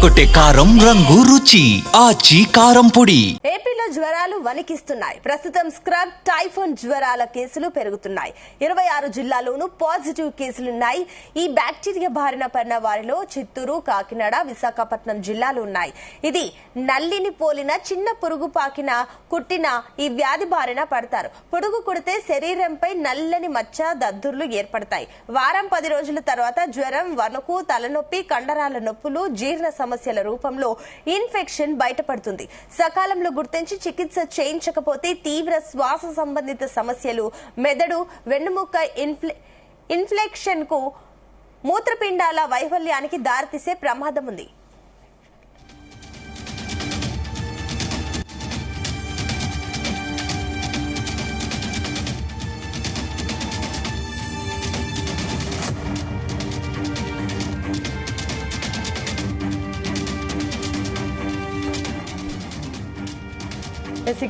అదరగొట్టే కారం రంగు రుచి ఆచి కారం పొడి. ఏపీలో జ్వరాలు వణికిస్తున్నాయి. ప్రస్తుతం స్క్రబ్ టైఫాన్ జ్వరాల కేసులు పెరుగుతున్నాయి. 26 జిల్లాల్లోనూ పాజిటివ్ కేసులున్నాయి. ఈ బ్యాక్టీరియా బారిన పడిన వారిలో చిత్తూరు, కాకినాడ, విశాఖపట్నం జిల్లాలు ఉన్నాయి. ఇది నల్లిని పోలిన చిన్న పురుగు పాకిన కుట్టిన ఈ వ్యాధి బారిన పడతారు. పురుగు కుడితే శరీరంపై నల్లని మచ్చ, దద్దుర్లు ఏర్పడతాయి. వారం 10 రోజుల తర్వాత జ్వరం, వణుకు, తలనొప్పి, కండరాల నొప్పులు, జీర్ణ సమస్యల రూపంలో ఇన్ఫెక్షన్ బయటపడుతుంది. సకాలంలో గుర్తించి చికిత్స చేయించకపోతే తీవ్ర శ్వాస సంబంధిత సమస్యలు, మెదడు, వెన్నుముక్క ఇన్ఫ్లెక్షన్ కు, మూత్రపిండాల వైఫల్యానికి దారితీసే ప్రమాదం ఉంది.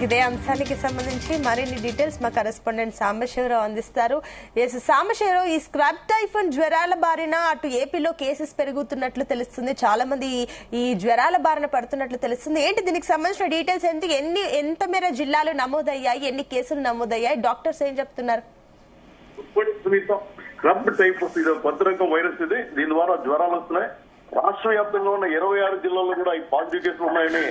ఇదే అంశానికి సంబంధించి మరిన్ని డీటెయిల్స్ మా కరెస్పాండెంట్ సాంబశివరావు అందిస్తారు. సాంబశివరావు, ఈ స్క్రబ్ టైఫాన్ జ్వరాల బారిన అటు ఏపీలో కేసెస్ పెరుగుతున్నట్లు తెలుస్తుంది. చాలా మంది ఈ జ్వరాల బారిన పడుతున్నట్లు తెలుస్తుంది. ఏంటి దీనికి సంబంధించిన డీటెయిల్స్ ఏంటి? ఎంత మేర జిల్లాలు నమోదయ్యాయి, ఎన్ని కేసులు నమోదయ్యాయి, డాక్టర్స్ ఏం చెప్తున్నారు? స్క్రబ్ టైఫాన్ ఇది కొత్త రకం వైరస్. ఇది దీని ద్వారా జ్వరాలు వస్తున్నాయి. రాష్ట్ర వ్యాప్తంగా ఉన్న 26 జిల్లాల్లో కూడా ఈ పాజిటివ్ కేసులు ఉన్నాయని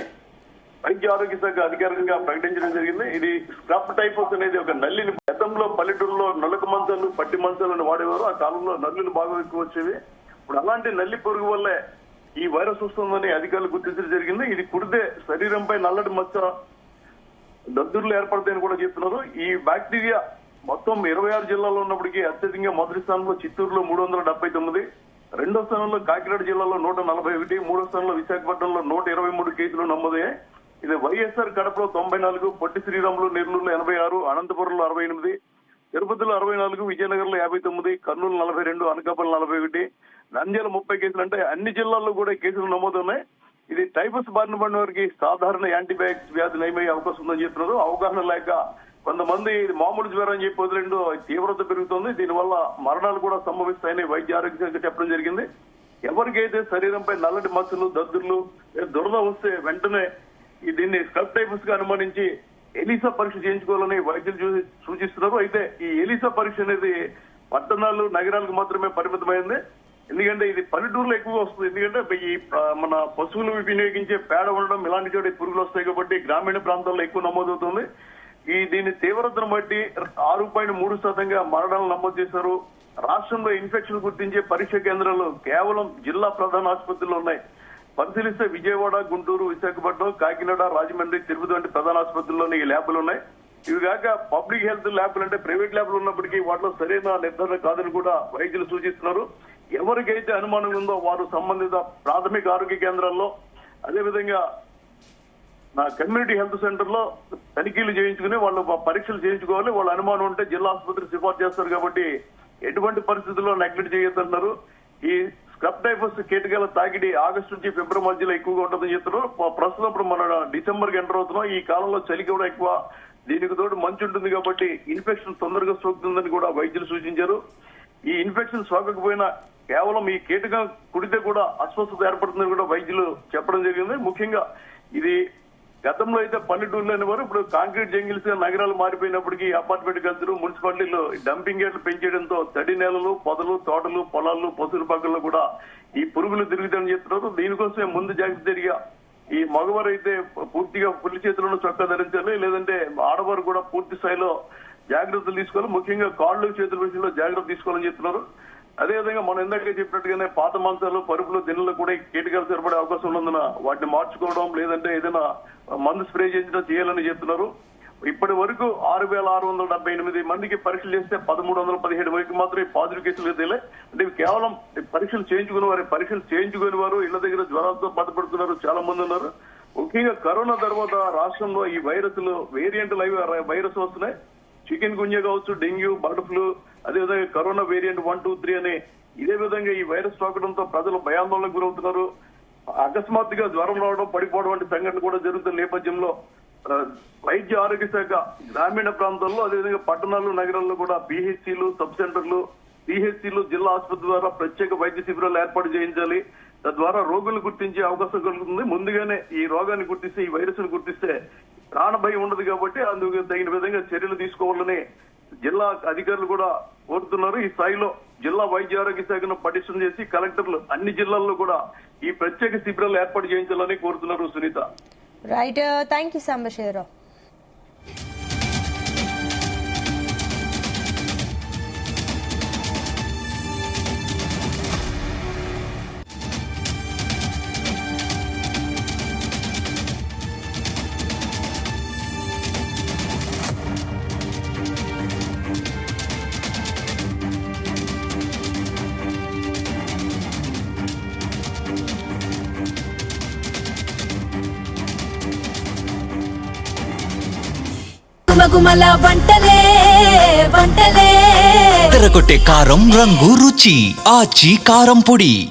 వైద్య ఆరోగ్య శాఖ అధికారికంగా ప్రకటించడం జరిగింది. ఇది స్క్రబ్ టైఫాన్ అనేది ఒక నల్లిని, గతంలో పల్లెటూరులో నలుక మంచాలు, పట్టి మంచాలను వాడేవారు. ఆ కాలంలో నల్లులు బాగా ఎక్కువ వచ్చేవి. ఇప్పుడు అలాంటి నల్లి పురుగు వల్లే ఈ వైరస్ వస్తుందని అధికారులు గుర్తించడం జరిగింది. ఇది కుడితే శరీరంపై నల్లటి మచ్చ, దద్దుర్లు ఏర్పడతాయని కూడా చెప్తున్నారు. ఈ బ్యాక్టీరియా మొత్తం 26 జిల్లాలో ఉన్నప్పటికీ అత్యధికంగా మొదటి స్థానంలో చిత్తూరులో 379, రెండో స్థానంలో కాకినాడ జిల్లాలో 141, మూడో స్థానంలో విశాఖపట్నంలో 123 కేసులు నమోదయ్యాయి. ఇది వైఎస్ఆర్ కడపలో 94, పొట్టి శ్రీరాములు, నెల్లూరులో 86, అనంతపురంలో 68, తిరుపతిలో 64, విజయనగరంలో 59, కర్నూలు 42, అనకాపల్లి 41, నంద్యాల 30 కేసులు. అంటే అన్ని జిల్లాల్లో కూడా కేసులు నమోదున్నాయి. ఇది టైఫస్ బారిన పడిన వారికి సాధారణ యాంటీబయాటిక్స్ వ్యాధి నయమయ్యే అవకాశం ఉందని చెప్తున్నారు. అవగాహన లేక కొంతమంది ఇది మామూలు జ్వరం అని చెప్పి వదిలేండు తీవ్రత పెరుగుతుంది. దీనివల్ల మరణాలు కూడా సంభవిస్తాయని వైద్య ఆరోగ్య శాఖ చెప్పడం జరిగింది. ఎవరికైతే శరీరంపై నల్లటి మచ్చలు, దద్దుర్లు, దురద వస్తే వెంటనే దీన్ని స్క్రబ్ టైఫస్ గా అనుమానించి ఎలిసా పరీక్ష చేయించుకోవాలని వైద్యులు సూచిస్తున్నారు. అయితే ఈ ఎలిసా పరీక్ష అనేది పట్టణాలు, నగరాలకు మాత్రమే పరిమితమైంది. ఎందుకంటే ఇది పల్లెటూరులో ఎక్కువ వస్తుంది. ఎందుకంటే ఈ మన పశువులు వినియోగించే పేడ ఉండడం, ఇలాంటి చోట పురుగులు వస్తాయి కాబట్టి గ్రామీణ ప్రాంతాల్లో ఎక్కువ నమోదవుతుంది. దీని తీవ్రతను బట్టి 6.3% మరణాలు నమోదు చేశారు. రాష్ట్రంలో ఇన్ఫెక్షన్ గుర్తించే పరీక్ష కేంద్రాలు కేవలం జిల్లా ప్రధాన ఆసుపత్రుల్లో ఉన్నాయి. పరిశీలిస్తే విజయవాడ, గుంటూరు, విశాఖపట్నం, కాకినాడ, రాజమండ్రి, తిరుపతి వంటి ప్రధాన ఆసుపత్రుల్లోనే ఈ ల్యాబ్లు ఉన్నాయి. ఇవి కాక పబ్లిక్ హెల్త్ ల్యాబ్లు అంటే ప్రైవేట్ ల్యాబ్లు ఉన్నప్పటికీ వాటిలో సరైన నిర్ధారణ కాదని కూడా వైద్యులు సూచిస్తున్నారు. ఎవరికైతే అనుమానం ఉందో వారు సంబంధిత ప్రాథమిక ఆరోగ్య కేంద్రాల్లో, అదేవిధంగా కమ్యూనిటీ హెల్త్ సెంటర్ లో తనిఖీలు చేయించుకుని వాళ్ళు పరీక్షలు చేయించుకోవాలి. వాళ్ళ అనుమానం ఉంటే జిల్లా ఆసుపత్రి సిఫార్సు చేస్తారు. కాబట్టి ఎటువంటి పరిస్థితుల్లో నెగ్లెక్ట్ చేయొద్దంటున్నారు. ఈ స్క్రబ్ టైఫస్ కీటకాల తాకిడి ఆగస్టు నుంచి ఫిబ్రవరి మధ్యలో ఎక్కువగా ఉంటుందని చెప్తున్నారు. ప్రస్తుతం ఇప్పుడు మన డిసెంబర్ కి ఎంటర్ అవుతున్నాం. ఈ కాలంలో చలి కూడా ఎక్కువ, దీనికి తోడు మంచు ఉంటుంది కాబట్టి ఇన్ఫెక్షన్ తొందరగా సోకుతుందని కూడా వైద్యులు సూచించారు. ఈ ఇన్ఫెక్షన్ సోకకపోయినా కేవలం ఈ కీటకం కుడితే కూడా అస్వస్థత ఏర్పడుతుందని కూడా వైద్యులు చెప్పడం జరిగింది. ముఖ్యంగా ఇది గతంలో అయితే పల్లెటూరులో అనేవారు, ఇప్పుడు కాంక్రీట్ జంగిల్స్ గా నగరాలు మారిపోయినప్పటికీ అపార్ట్మెంట్ కల్చరు, మున్సిపాలిటీలో డంపింగ్ యార్డ్లు పెంచేయడంతో తడి నేలలు, పొదలు, తోటలు, పొలాలు, పశువుల పక్కల్లో కూడా ఈ పురుగులు తిరుగుతాయని చెప్తున్నారు. దీనికోసమే ముందు జాగ్రత్త జరిగా ఈ మగవారు అయితే పూర్తిగా పులి చేతులను చొక్కా ధరించాలి, లేదంటే ఆడవారు కూడా పూర్తి స్థాయిలో జాగ్రత్తలు తీసుకోవాలి. ముఖ్యంగా కాళ్ళు, చేతుల విషయంలో జాగ్రత్త తీసుకోవాలని చెప్తున్నారు. అదేవిధంగా మనం ఇందాక చెప్పినట్టుగానే పాత మంచాలు, పరుపులు, దిన్నెలు కూడా కీటకాలు సరిపడే అవకాశం ఉన్నందున వాటిని మార్చుకోవడం, లేదంటే ఏదైనా మందు స్ప్రే చేయించడం చేయాలని చెప్తున్నారు. ఇప్పటి వరకు 6,678 మందికి పరీక్షలు చేస్తే 1,317 వరకు మాత్రమే పాజిటివ్ కేసులు తేలే. అంటే కేవలం పరీక్షలు చేయించుకునే వారు, పరీక్షలు చేయించుకునే వారు ఇళ్ల దగ్గర జ్వరాలతో బాధపడుతున్నారు చాలా మంది ఉన్నారు. ముఖ్యంగా కరోనా తర్వాత రాష్ట్రంలో ఈ వైరస్లు వేరియంట్ వైరస్ వస్తున్నాయి. చికెన్ గున్యా కావచ్చు, డెంగ్యూ, బర్డ్ ఫ్లూ, అదేవిధంగా కరోనా వేరియంట్ 1, 2, 3 అని ఇదే విధంగా ఈ వైరస్ సోకడంతో ప్రజలు భయాందోళనకు గురవుతున్నారు. అకస్మాత్తుగా జ్వరం రావడం, పడిపోవడం వంటి సంఘటనలు కూడా జరుగుతున్న నేపథ్యంలో వైద్య ఆరోగ్య శాఖ గ్రామీణ ప్రాంతాల్లో, అదేవిధంగా పట్టణాలు, నగరాల్లో కూడా పిహెచ్సిలు, సబ్ సెంటర్లు, పిహెచ్సిలు, జిల్లా ఆసుపత్రి ద్వారా ప్రత్యేక వైద్య శిబిరాలు ఏర్పాటు చేయించాలి. తద్వారా రోగులను గుర్తించే అవకాశం కలుగుతుంది. ముందుగానే ఈ రోగాన్ని గుర్తిస్తే, ఈ వైరస్ ను గుర్తిస్తే ప్రాణభయం ఉండదు కాబట్టి అందుకు తగిన విధంగా చర్యలు తీసుకోవాలని జిల్లా అధికారులు కూడా కోరుతున్నారు. ఈ స్థాయిలో జిల్లా వైద్య ఆరోగ్య శాఖను పటిష్టం చేసి కలెక్టర్లు అన్ని జిల్లాల్లో కూడా ఈ ప్రత్యేక శిబిరాలు ఏర్పాటు చేయించాలని కోరుతున్నారు. Sunitha. Right, thank you Sambasiva Rao. గుమగుమల వంటలే వంటలే తెరకొట్టే కారం రంగు రుచి ఆచి కారం పొడి.